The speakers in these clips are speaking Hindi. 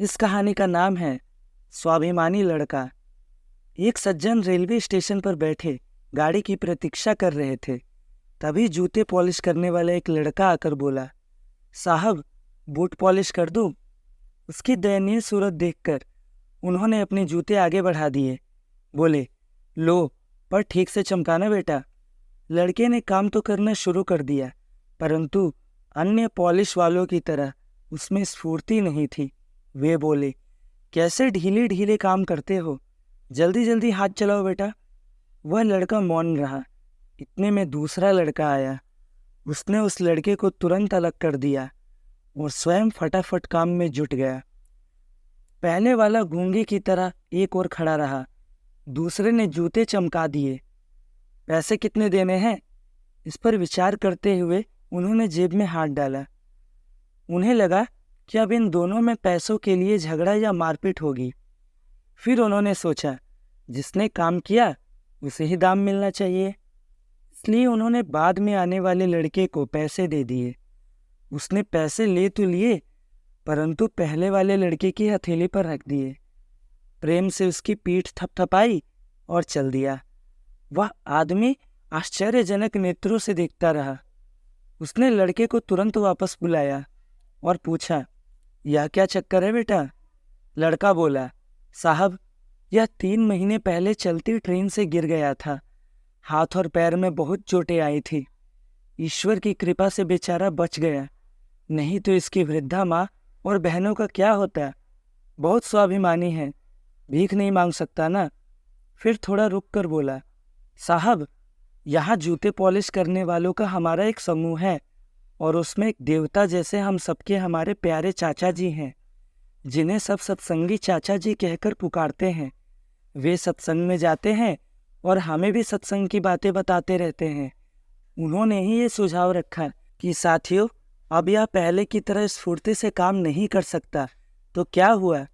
इस कहानी का नाम है स्वाभिमानी लड़का। एक सज्जन रेलवे स्टेशन पर बैठे गाड़ी की प्रतीक्षा कर रहे थे। तभी जूते पॉलिश करने वाला एक लड़का आकर बोला, साहब, बूट पॉलिश कर दूं? उसकी दयनीय सूरत देखकर उन्होंने अपने जूते आगे बढ़ा दिए। बोले, लो, पर ठीक से चमकाना बेटा। लड़के ने काम तो करना शुरू कर दिया, परंतु अन्य पॉलिश वालों की तरह उसमें स्फूर्ति नहीं थी। वे बोले, कैसे ढीले ढीले काम करते हो, जल्दी जल्दी हाथ चलाओ बेटा। वह लड़का मौन रहा। इतने में दूसरा लड़का आया। उसने उस लड़के को तुरंत अलग कर दिया और स्वयं फटाफट काम में जुट गया। पहले वाला गूंगे की तरह एक और खड़ा रहा। दूसरे ने जूते चमका दिए। पैसे कितने देने हैं? इस पर विचार करते हुए उन्होंने जेब में हाथ डाला। उन्हें लगा कि अब इन दोनों में पैसों के लिए झगड़ा या मारपीट होगी। फिर उन्होंने सोचा, जिसने काम किया उसे ही दाम मिलना चाहिए। इसलिए उन्होंने बाद में आने वाले लड़के को पैसे दे दिए। उसने पैसे ले तो लिए, परंतु पहले वाले लड़के की हथेली पर रख दिए। प्रेम से उसकी पीठ थपथपाई और चल दिया। वह आदमी आश्चर्यजनक नेत्रों से देखता रहा। उसने लड़के को तुरंत वापस बुलाया और पूछा, यह क्या चक्कर है बेटा? लड़का बोला, साहब, यह 3 महीने पहले चलती ट्रेन से गिर गया था। हाथ और पैर में बहुत चोटें आई थी। ईश्वर की कृपा से बेचारा बच गया, नहीं तो इसकी वृद्धा माँ और बहनों का क्या होता। बहुत स्वाभिमानी है, भीख नहीं मांग सकता ना। फिर थोड़ा रुक कर बोला, साहब, यहाँ जूते पॉलिश करने वालों का हमारा एक समूह है और उसमें एक देवता जैसे हम सबके हमारे प्यारे चाचा जी हैं, जिन्हें सब सत्संगी चाचा जी कहकर पुकारते हैं। वे सत्संग में जाते हैं और हमें भी सत्संग की बातें बताते रहते हैं। उन्होंने ही ये सुझाव रखा कि साथियों, अब यह पहले की तरह स्फूर्ति से काम नहीं कर सकता। तो क्या हुआ?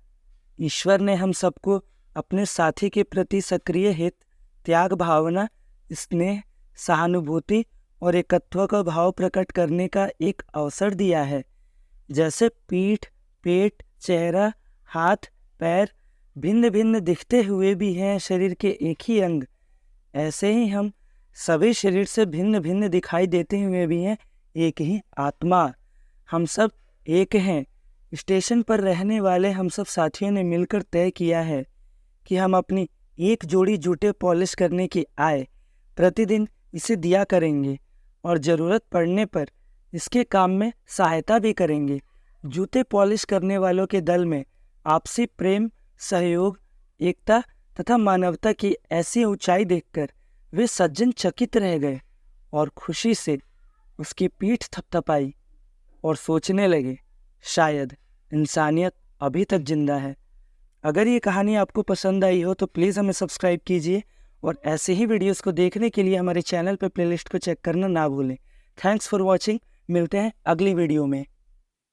ईश्वर ने हम सबको अपने साथी के प्रति सक्रिय हित, त्याग भावना, स्नेह, सहानुभूति और एकत्व का भाव प्रकट करने का एक अवसर दिया है। जैसे पीठ, पेट, चेहरा, हाथ, पैर भिन्न भिन्न दिखते हुए भी हैं शरीर के एक ही अंग, ऐसे ही हम सभी शरीर से भिन्न भिन्न दिखाई देते हुए भी हैं एक ही आत्मा। हम सब एक हैं। स्टेशन पर रहने वाले हम सब साथियों ने मिलकर तय किया है कि हम अपनी एक जोड़ी जूते पॉलिश करने की आय प्रतिदिन इसे दिया करेंगे और ज़रूरत पड़ने पर इसके काम में सहायता भी करेंगे। जूते पॉलिश करने वालों के दल में आपसी प्रेम, सहयोग, एकता तथा मानवता की ऐसी ऊंचाई देखकर वे सज्जन चकित रह गए और खुशी से उसकी पीठ थपथपाई और सोचने लगे, शायद इंसानियत अभी तक जिंदा है। अगर ये कहानी आपको पसंद आई हो तो प्लीज़ हमें सब्सक्राइब कीजिए और ऐसे ही वीडियोस को देखने के लिए हमारे चैनल पर प्लेलिस्ट को चेक करना ना भूलें। Thanks for watching. मिलते हैं अगली वीडियो में।